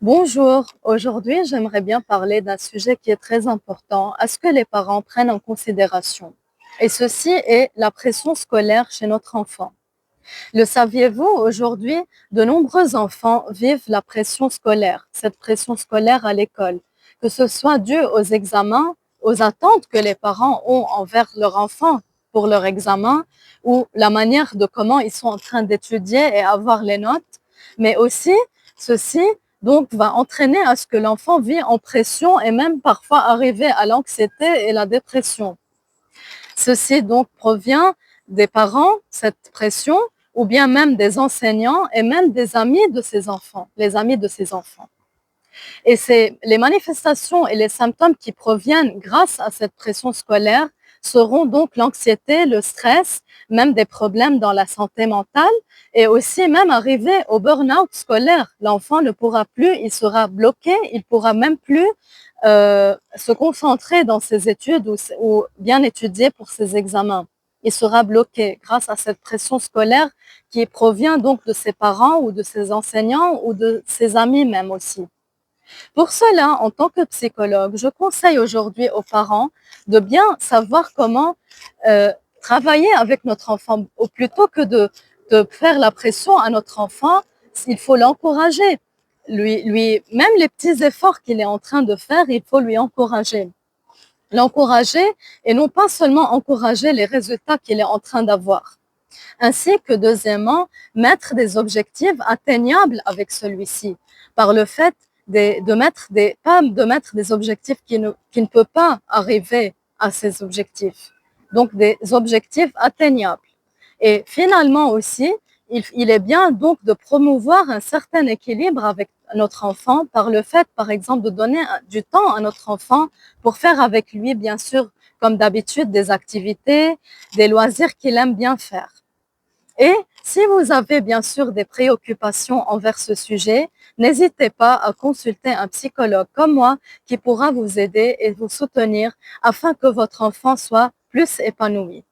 Bonjour, aujourd'hui j'aimerais bien parler d'un sujet qui est très important, à ce que les parents prennent en considération. Et ceci est la pression scolaire chez notre enfant. Le saviez-vous, aujourd'hui, de nombreux enfants vivent la pression scolaire, cette pression scolaire à l'école, que ce soit dû aux examens, aux attentes que les parents ont envers leur enfant pour leur examen, ou la manière de comment ils sont en train d'étudier et avoir les notes, mais aussi ceci donc va entraîner à ce que l'enfant vit en pression et même parfois arriver à l'anxiété et la dépression. Ceci donc provient des parents, cette pression, ou bien même des enseignants et même des amis de ces enfants, les amis de ces enfants. Et c'est les manifestations et les symptômes qui proviennent grâce à cette pression scolaire seront donc l'anxiété, le stress, même des problèmes dans la santé mentale et aussi même arriver au burn-out scolaire. L'enfant ne pourra plus, il sera bloqué, il pourra même plus se concentrer dans ses études ou bien étudier pour ses examens. Il sera bloqué grâce à cette pression scolaire qui provient donc de ses parents ou de ses enseignants ou de ses amis même aussi. Pour cela, en tant que psychologue, je conseille aujourd'hui aux parents de bien savoir comment travailler avec notre enfant, ou plutôt que de faire la pression à notre enfant, il faut l'encourager. Même les petits efforts qu'il est en train de faire, il faut lui encourager. L'encourager et non pas seulement encourager les résultats qu'il est en train d'avoir. Ainsi que deuxièmement, mettre des objectifs atteignables avec celui-ci par le fait pas de mettre des objectifs qui ne peut pas arriver à ces objectifs. Donc des objectifs atteignables. Et finalement aussi, il est bien donc de promouvoir un certain équilibre avec notre enfant par le fait, par exemple, de donner du temps à notre enfant pour faire avec lui, bien sûr, comme d'habitude, des activités, des loisirs qu'il aime bien faire. Et si vous avez bien sûr des préoccupations envers ce sujet, n'hésitez pas à consulter un psychologue comme moi qui pourra vous aider et vous soutenir afin que votre enfant soit plus épanoui.